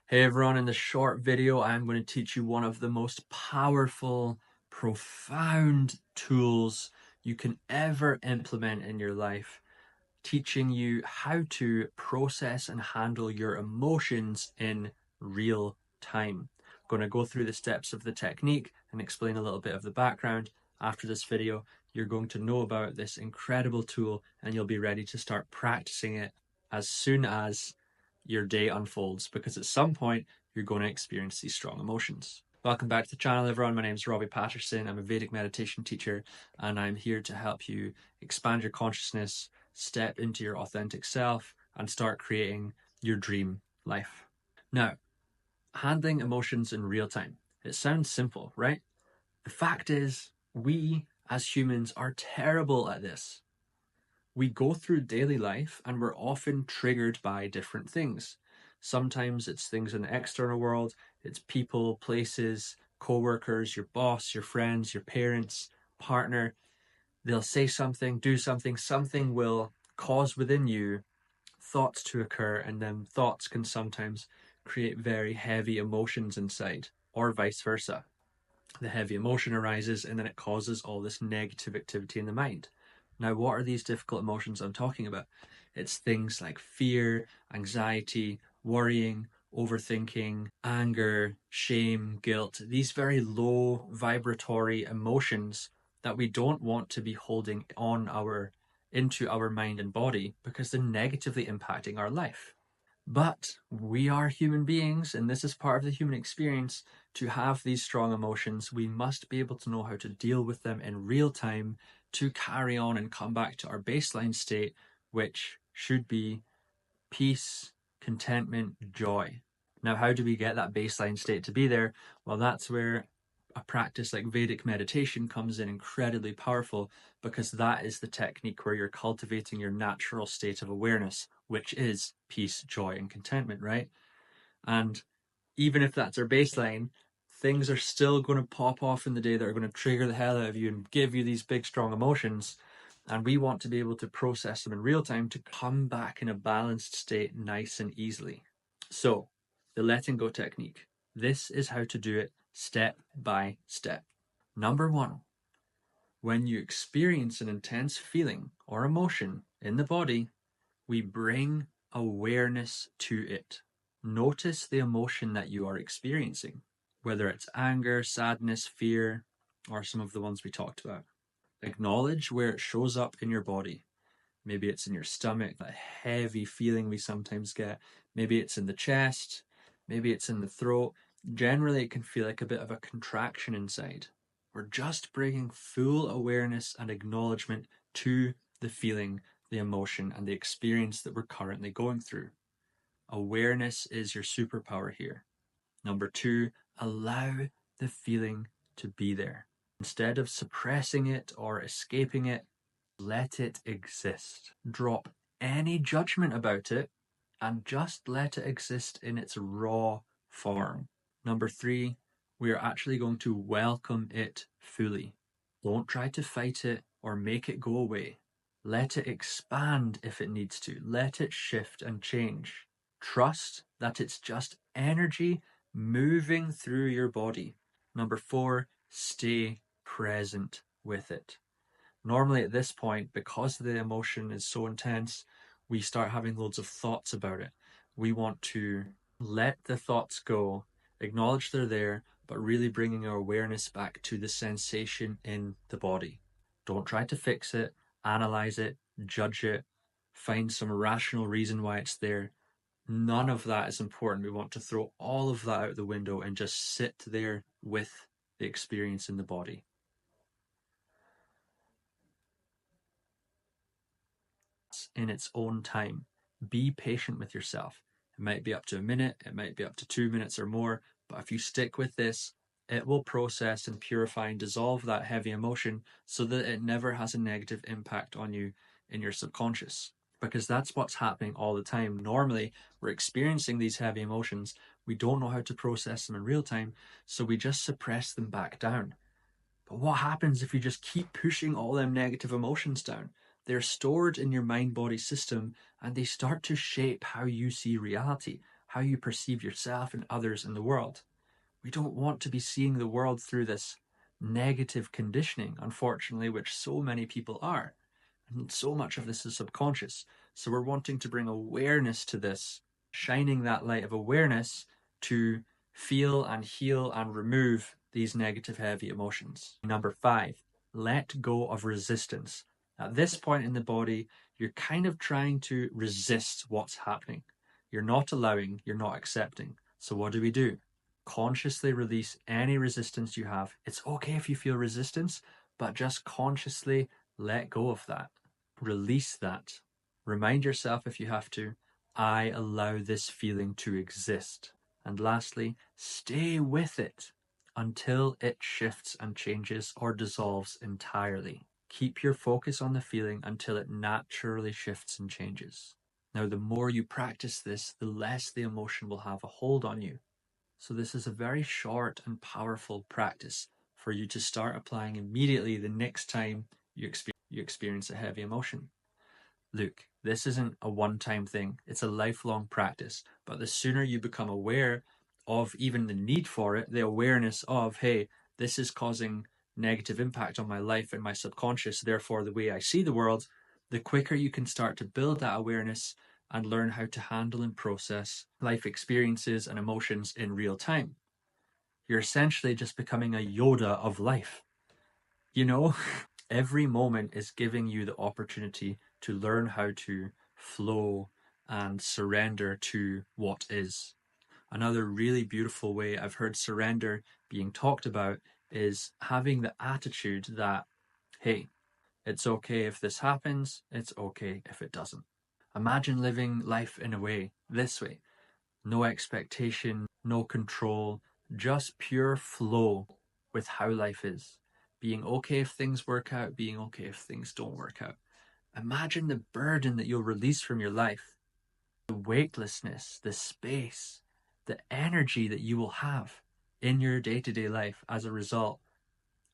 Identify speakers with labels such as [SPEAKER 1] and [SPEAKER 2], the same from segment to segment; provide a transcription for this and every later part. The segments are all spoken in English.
[SPEAKER 1] Hey everyone, in this short video, I'm going to teach you one of the most powerful, profound tools you can ever implement in your life, teaching you how to process and handle your emotions in real time. I'm going to go through the steps of the technique and explain a little bit of the background. After this video, you're going to know about this incredible tool and you'll be ready to start practicing it as soon as your day unfolds, because at some point you're going to experience these strong emotions. Welcome back to the channel, everyone. My name is Robbie Patterson. I'm a Vedic meditation teacher, and I'm here to help you expand your consciousness, step into your authentic self, and start creating your dream life. Now, handling emotions in real time. It sounds simple, right? The fact is, we as humans are terrible at this. We go through daily life and we're often triggered by different things. Sometimes it's things in the external world, it's people, places, co-workers, your boss, your friends, your parents, partner. They'll say something, do something, something will cause within you thoughts to occur, and then thoughts can sometimes create very heavy emotions inside, or vice versa. The heavy emotion arises and then it causes all this negative activity in the mind. Now, what are these difficult emotions I'm talking about? It's things like fear, anxiety, worrying, overthinking, anger, shame, guilt, these very low vibratory emotions that we don't want to be holding into our mind and body because they're negatively impacting our life. But we are human beings, and this is part of the human experience. To have these strong emotions, we must be able to know how to deal with them in real time to carry on and come back to our baseline state, which should be peace, contentment, joy. Now, how do we get that baseline state to be there? Well, that's where a practice like Vedic meditation comes in incredibly powerful, because that is the technique where you're cultivating your natural state of awareness, which is peace, joy, and contentment, right? And even if that's our baseline, things are still going to pop off in the day that are going to trigger the hell out of you and give you these big, strong emotions. And we want to be able to process them in real time to come back in a balanced state nice and easily. So, the letting go technique. This is how to do it step by step. Number one, when you experience an intense feeling or emotion in the body, we bring awareness to it. Notice the emotion that you are experiencing, whether it's anger, sadness, fear, or some of the ones we talked about. Acknowledge where it shows up in your body. Maybe it's in your stomach, that heavy feeling we sometimes get. Maybe it's in the chest. Maybe it's in the throat. Generally, it can feel like a bit of a contraction inside. We're just bringing full awareness and acknowledgement to the feeling, the emotion, and the experience that we're currently going through. Awareness is your superpower here. Number two, allow the feeling to be there. Instead of suppressing it or escaping it, let it exist. Drop any judgment about it and just let it exist in its raw form. Number three, we are actually going to welcome it fully. Don't try to fight it or make it go away. Let it expand if it needs to. Let it shift and change. Trust that it's just energy moving through your body. Number four, stay present with it. Normally at this point, because the emotion is so intense, we start having loads of thoughts about it. We want to let the thoughts go, acknowledge they're there, but really bringing our awareness back to the sensation in the body. Don't try to fix it, analyze it, judge it, find some rational reason why it's there. None of that is important. We want to throw all of that out the window and just sit there with the experience in the body. In its own time. Be patient with yourself. It might be up to a minute, it might be up to 2 minutes or more, but if you stick with this, it will process and purify and dissolve that heavy emotion so that it never has a negative impact on you in your subconscious. Because that's what's happening all the time. Normally, we're experiencing these heavy emotions. We don't know how to process them in real time, so we just suppress them back down. But what happens if you just keep pushing all them negative emotions down? They're stored in your mind-body system and they start to shape how you see reality, how you perceive yourself and others in the world. We don't want to be seeing the world through this negative conditioning, unfortunately, which so many people are. And so much of this is subconscious. So we're wanting to bring awareness to this, shining that light of awareness to feel and heal and remove these negative, heavy emotions. Number 5, let go of resistance. At this point in the body, you're kind of trying to resist what's happening. You're not allowing, you're not accepting. So what do? Consciously release any resistance you have. It's okay if you feel resistance, but just consciously let go of that. Release that. Remind yourself, if you have to, I allow this feeling to exist. And lastly, stay with it until it shifts and changes or dissolves entirely. Keep your focus on the feeling until it naturally shifts and changes. Now, the more you practice this, the less the emotion will have a hold on you. So this is a very short and powerful practice for you to start applying immediately the next time you experience a heavy emotion. Look, this isn't a one-time thing. It's a lifelong practice. But the sooner you become aware of even the need for it, the awareness of, hey, this is causing negative impact on my life and my subconscious, therefore the way I see the world, the quicker you can start to build that awareness and learn how to handle and process life experiences and emotions in real time. You're essentially just becoming a Yoda of life. You know, every moment is giving you the opportunity to learn how to flow and surrender to what is. Another really beautiful way I've heard surrender being talked about is having the attitude that, hey, it's okay if this happens, it's okay if it doesn't. Imagine living life in a way, this way. No expectation, no control, just pure flow with how life is. Being okay if things work out, being okay if things don't work out. Imagine the burden that you'll release from your life, the weightlessness, the space, the energy that you will have in your day-to-day life as a result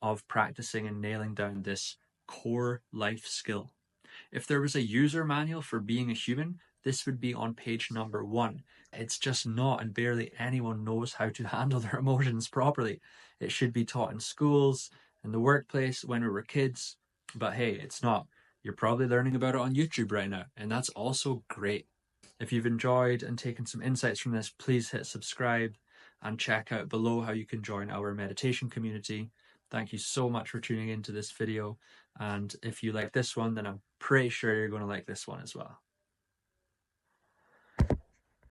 [SPEAKER 1] of practicing and nailing down this core life skill. If there was a user manual for being a human, this would be on page number 1. It's just not, and barely anyone knows how to handle their emotions properly. It should be taught in schools, in the workplace, when we were kids, but hey, it's not. You're probably learning about it on YouTube right now, and that's also great. If you've enjoyed and taken some insights from this, please hit subscribe and check out below how you can join our meditation community. Thank you so much for tuning into this video. And if you like this one, then I'm pretty sure you're going to like this one as well.